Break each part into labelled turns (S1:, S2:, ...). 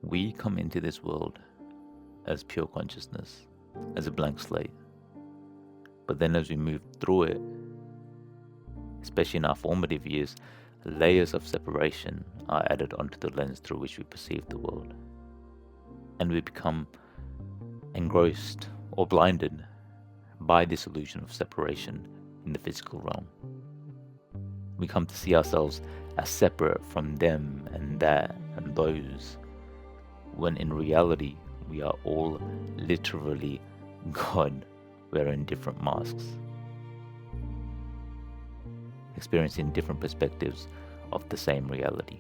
S1: We come into this world as pure consciousness, as a blank slate. But then as we move through it, especially in our formative years, layers of separation are added onto the lens through which we perceive the world. And we become engrossed or blinded by this illusion of separation in the physical realm. We come to see ourselves as separate from them and that and those, when in reality we are all literally God wearing different masks, experiencing different perspectives of the same reality.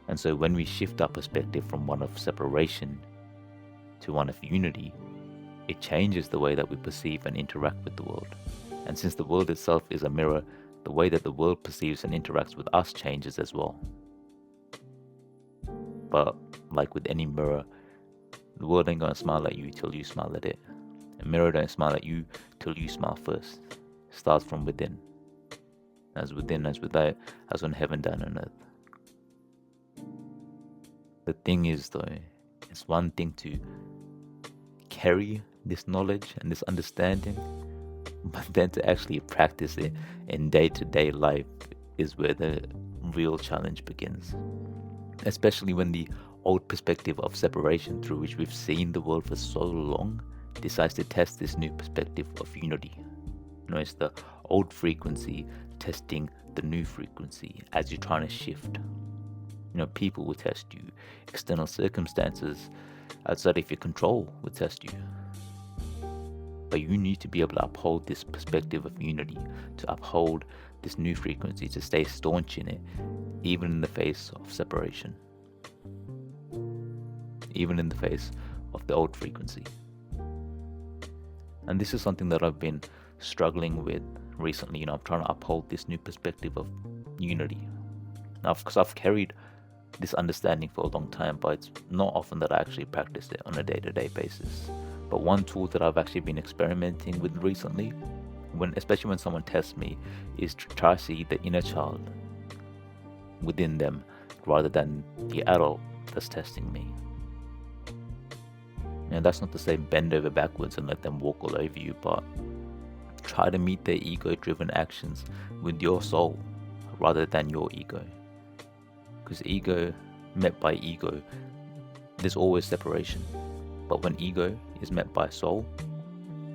S1: And so when we shift our perspective from one of separation to one of unity, it changes the way that we perceive and interact with the world. And since the world itself is a mirror, the way that the world perceives and interacts with us changes as well. But like with any mirror, the world ain't gonna smile at you till you smile at it. A mirror don't smile at you till you smile first. It starts from within. As within, as without, as on heaven down on earth. The thing is though, it's one thing to carry this knowledge and this understanding, but then to actually practice it in day-to-day life is where the real challenge begins. Especially when the old perspective of separation through which we've seen the world for so long decides to test this new perspective of unity. It's the old frequency testing the new frequency as you're trying to shift. People will test you. External circumstances outside of your control will test you. But you need to be able to uphold this perspective of unity, to uphold this new frequency, to stay staunch in it, even in the face of separation, even in the face of the old frequency. And this is something that I've been struggling with recently. I'm trying to uphold this new perspective of unity. Now, because I've carried this understanding for a long time, but it's not often that I actually practice it on a day-to-day basis. But one tool that I've actually been experimenting with recently, especially when someone tests me, is to try to see the inner child within them rather than the adult that's testing me. And that's not to say bend over backwards and let them walk all over you, but try to meet their ego-driven actions with your soul rather than your ego. Because ego met by ego, there's always separation. But when ego is met by soul,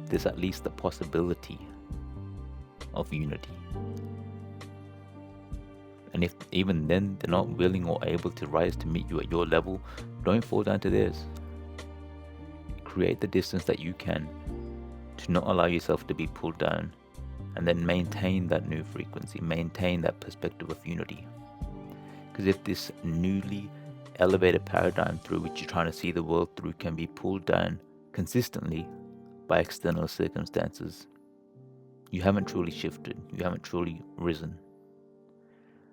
S1: there's at least the possibility of unity. And if even then they're not willing or able to rise to meet you at your level, don't fall down to theirs. Create the distance that you can to not allow yourself to be pulled down, and then maintain that new frequency, maintain that perspective of unity. Because if this newly elevated paradigm through which you're trying to see the world through can be pulled down consistently by external circumstances, you haven't truly shifted, you haven't truly risen.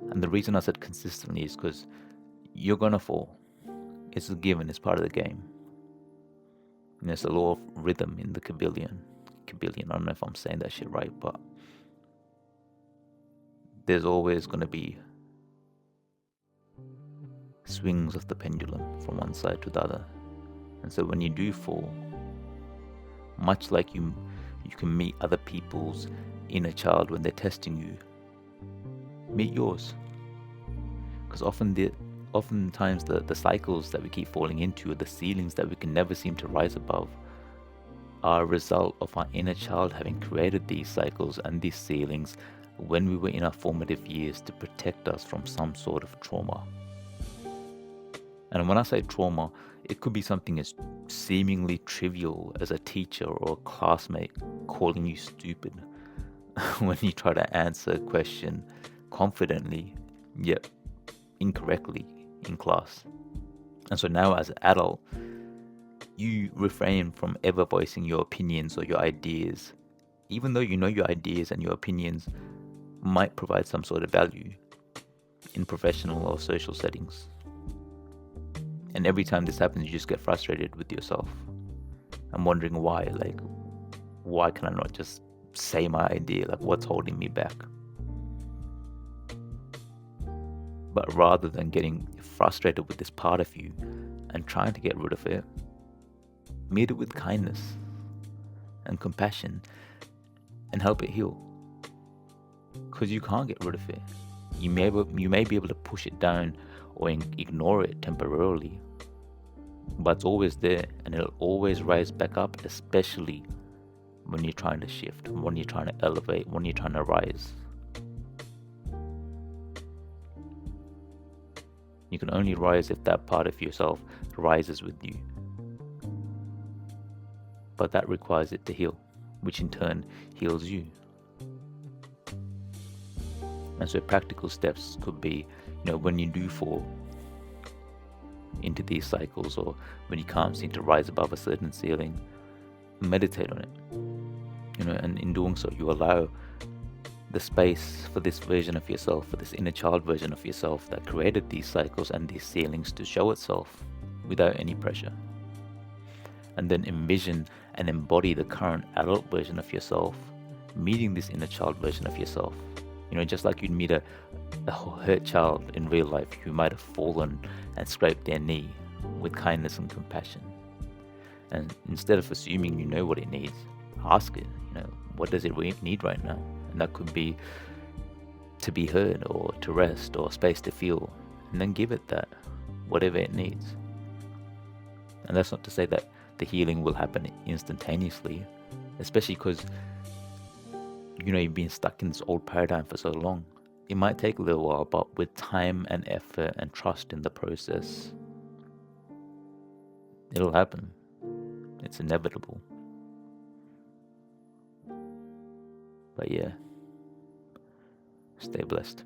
S1: And the reason I said consistently is because you're gonna fall. It's a given, it's part of the game. And there's a law of rhythm in the Kabbalion. I don't know if I'm saying that shit right, but there's always gonna be swings of the pendulum from one side to the other. And so when you do fall, much like you can meet other people's inner child when they're testing you, meet yours. Because oftentimes the cycles that we keep falling into, or the ceilings that we can never seem to rise above, are a result of our inner child having created these cycles and these ceilings when we were in our formative years to protect us from some sort of trauma. And when I say trauma, it could be something as seemingly trivial as a teacher or a classmate calling you stupid when you try to answer a question confidently, yet incorrectly in class. And so now as an adult, you refrain from ever voicing your opinions or your ideas, even though you know your ideas and your opinions might provide some sort of value in professional or social settings. And every time this happens, you just get frustrated with yourself. I'm wondering why. Why can I not just say my idea? What's holding me back? But rather than getting frustrated with this part of you and trying to get rid of it, meet it with kindness and compassion and help it heal. Because you can't get rid of it. You may be able to push it down or ignore it temporarily, but it's always there, and it'll always rise back up, especially when you're trying to shift, when you're trying to elevate, when you're trying to rise. You can only rise if that part of yourself rises with you. But that requires it to heal, which in turn heals you. And so practical steps could be, when you do fall into these cycles, or when you can't seem to rise above a certain ceiling, meditate on it. And in doing so, you allow the space for this version of yourself, for this inner child version of yourself that created these cycles and these ceilings, to show itself without any pressure. And then envision and embody the current adult version of yourself meeting this inner child version of yourself. Just like you'd meet a hurt child in real life who might have fallen and scraped their knee, with kindness and compassion. And instead of assuming you know what it needs, ask it, what does it need right now? And that could be to be heard, or to rest, or space to feel, and then give it that, whatever it needs. And that's not to say that the healing will happen instantaneously, especially because you've been stuck in this old paradigm for so long. It might take a little while, but with time and effort and trust in the process, it'll happen. It's inevitable. But yeah, stay blessed.